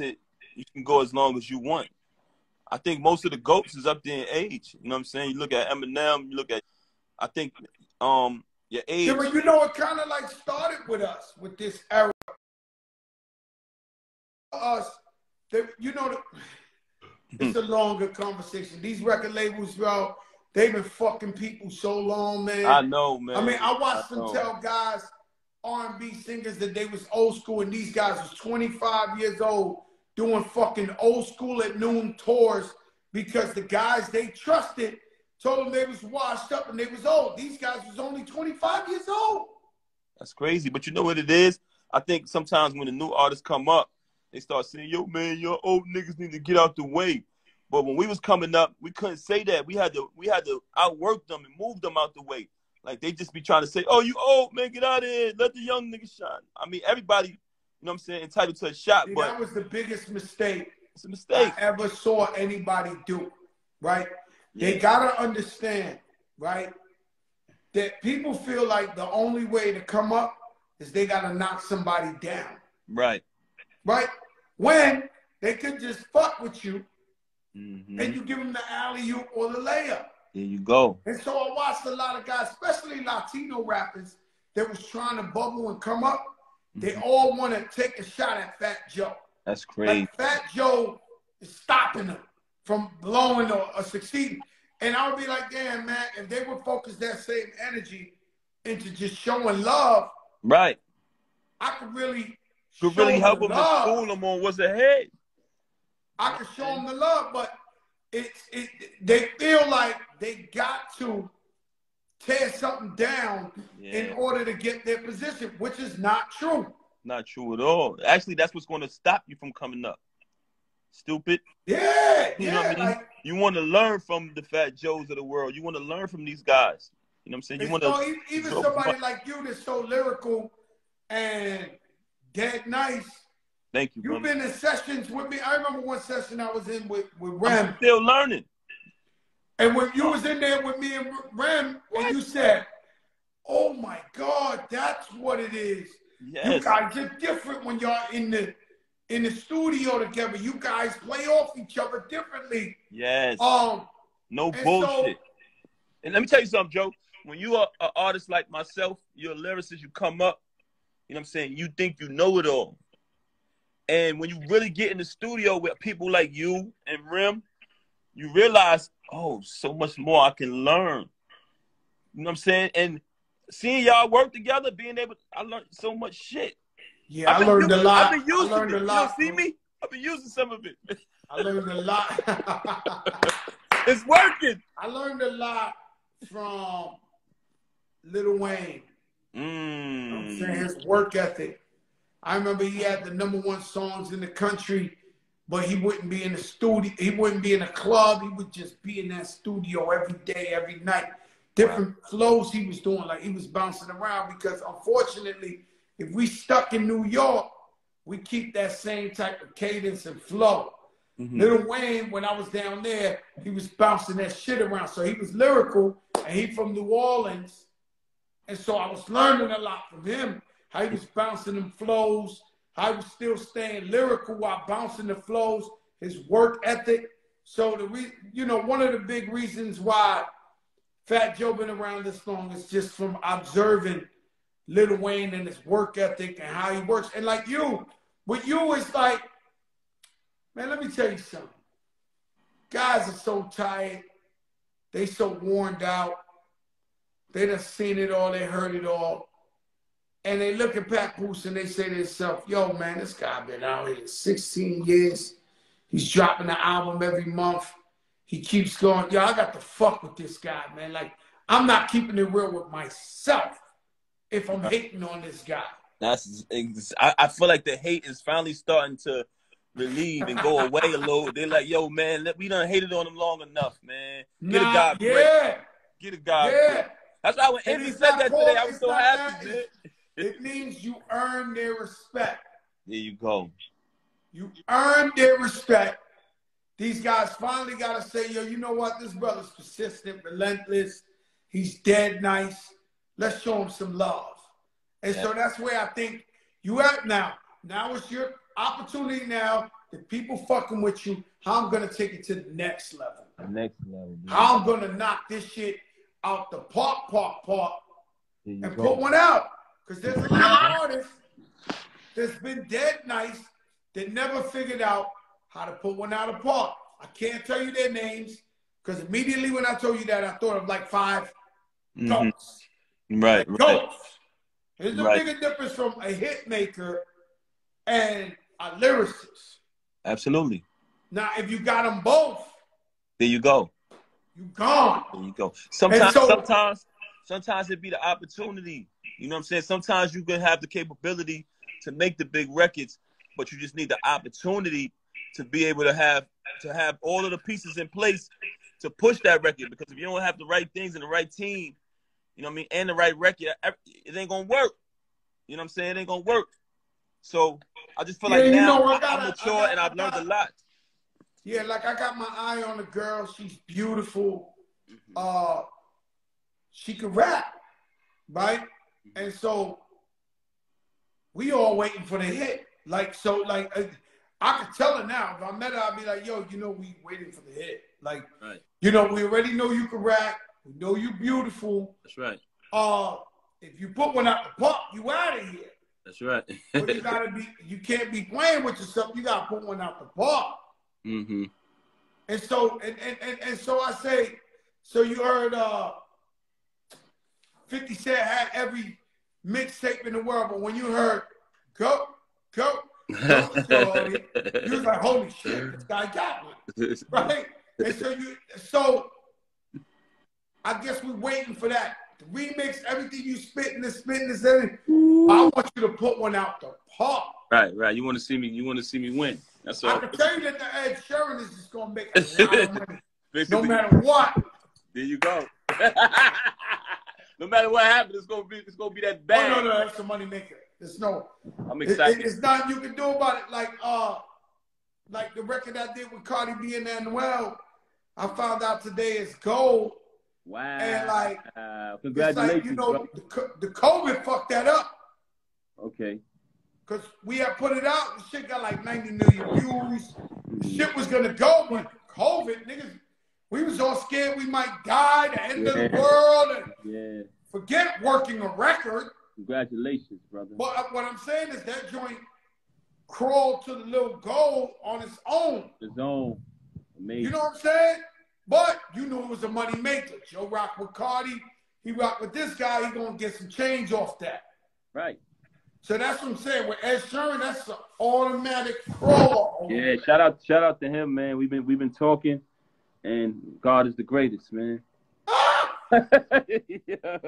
it, you can go as long as you want. I think most of the GOATs is up there in age. You know what I'm saying? You look at Eminem, you look at, I think, your age. Yeah, but you know, it kind of like started with us, with this era. Us, you know, it's a longer conversation. These record labels, bro, they've been fucking people so long, man. I know, man. I mean, I watched them tell guys, R&B singers, that they was old school, and these guys was 25 years old doing fucking old school at noon tours because the guys they trusted told them they was washed up and they was old. These guys was only 25 years old. That's crazy. But you know what it is? I think sometimes when the new artists come up, they start saying, yo, man, your old niggas need to get out the way. But when we was coming up, we couldn't say that. We had to outwork them and move them out the way. Like, they just be trying to say, oh, you old, man, get out of here. Let the young niggas shine. I mean, everybody, you know what I'm saying, entitled to a shot. See, but that was the biggest mistake, it's a mistake I ever saw anybody do, right? Yeah. They got to understand, right, that people feel like the only way to come up is they got to knock somebody down. Right. Right? When they could just fuck with you and you give them the alley-oop or the layup. There you go. And so I watched a lot of guys, especially Latino rappers, that was trying to bubble and come up. They all want to take a shot at Fat Joe. That's crazy. Like Fat Joe is stopping them from blowing or succeeding. And I would be like, damn, man, if they would focus that same energy into just showing love, right, I could really help them and school them on what's ahead. I could show them the love, but they feel like they got to tear something down in order to get their position, which is not true. Not true at all. Actually, that's what's going to stop you from coming up. Stupid. Yeah, you know what I mean? Like, you want to learn from the Fat Joes of the world. You want to learn from these guys. You know what I'm saying? You want to even somebody like you that's so lyrical and dead nice. Thank you. You've been in sessions with me. I remember one session I was in with Rem. I'm still learning. And when you was in there with me and Rem, and you said, "Oh my God, that's what it is." Yes. You guys are different when y'all in the studio together. You guys play off each other differently. Yes. No bullshit. And let me tell you something, Joe. When you are an artist like myself, you're a lyricist, you come up, you know what I'm saying? You think you know it all. And when you really get in the studio with people like you and Rem, you realize, oh, so much more I can learn. You know what I'm saying? And seeing y'all work together, I learned so much shit. Yeah, I learned a lot. I've been using it. You don't see me? I've been using some of it. I learned a lot. It's working. I learned a lot from Lil Wayne. You know what I'm saying? His work ethic. I remember he had the #1 songs in the country, but he wouldn't be in the studio. He wouldn't be in a club. He would just be in that studio every day, every night. Different flows he was doing. Like, he was bouncing around because, unfortunately, if we stuck in New York, we keep that same type of cadence and flow. Lil Wayne, when I was down there, he was bouncing that shit around. So he was lyrical, and he from New Orleans. And so I was learning a lot from him, how he was bouncing them flows, how he was still staying lyrical while bouncing the flows, his work ethic. So, one of the big reasons why Fat Joe been around this long is just from observing Lil Wayne and his work ethic and how he works. And like you, with you, it's like, man, let me tell you something. Guys are so tired. They so worn out. They done seen it all. They heard it all. And they look at Papoose and they say to themselves, yo, man, this guy been out here 16 years. He's dropping an album every month. He keeps going, yo, I got to fuck with this guy, man. Like, I'm not keeping it real with myself if I'm hating on this guy. I feel like the hate is finally starting to relieve and go away a little. They're like, yo, man, we done hated on him long enough, man. Get a guy break. Get a guy break. That's why when Envy said that today, I was so happy, man. It means you earn their respect. There you go. You earn their respect. These guys finally got to say, yo, you know what? This brother's persistent, relentless. He's dead nice. Let's show him some love. And so that's where I think you at now. Now it's your opportunity now if people fucking with you, how I'm gonna take it to the next level. The next level. Dude. How I'm gonna knock this shit out the park, and put one out. Because there's a lot of artists that's been dead nice that never figured out how to put one out of park. I can't tell you their names because immediately when I told you that, I thought of like 5 goats. Right, like right. Goats. There's a bigger difference from a hit maker and a lyricist. Absolutely. Now, if you got them both, there you go. You gone. There you go. Sometimes it be the opportunity. You know what I'm saying? Sometimes you can have the capability to make the big records, but you just need the opportunity to be able to have all of the pieces in place to push that record. Because if you don't have the right things and the right team, you know what I mean, and the right record, it ain't gonna work. You know what I'm saying? It ain't gonna work. So I just feel like now I'm mature and I've learned a lot. Yeah, like I got my eye on a girl. She's beautiful. She can rap, right? And so we all waiting for the hit. I could tell her now. If I met her, I'd be like, yo, you know, we waiting for the hit. Like, you know, we already know you can rap. We know you beautiful. That's right. If you put one out the park, you out of here. That's right. But you can't be playing with yourself. You gotta put one out the park. Mm-hmm. And so I say, so you heard 50 Cent had every mixtape in the world, but when you heard go, shorty, you was like, holy shit, this guy got one. Right? And so I guess we're waiting for that. The remix, everything you spitting, everything. I want you to put one out the park. Right. You want to see me win. That's all. I can tell you that the Ed Sheeran is just gonna make a lot of money. No matter what. There you go. No matter what happens, it's gonna be that bad. Oh, no, that's the money maker. There's no. I'm excited. It's nothing you can do about it. Like the record I did with Cardi B and Anuel, I found out today is gold. Wow. And congratulations. It's like, you know, the COVID fucked that up. Okay. Because we had put it out, the shit got like 90 million views. The shit was gonna go, but COVID, niggas, we was all scared we might die, the end of the world, and forget working a record. Congratulations, brother. But what I'm saying is that joint crawled to the little goal on its own. Its own. Amazing. You know what I'm saying? But you knew it was a money maker. Joe rock with Cardi, he rock with this guy, he gonna get some change off that. Right. So that's what I'm saying. With Ed Sheeran, that's an automatic crawl. Yeah, shout out to him, man. We've been talking, and God is the greatest, man. Ah! Yeah.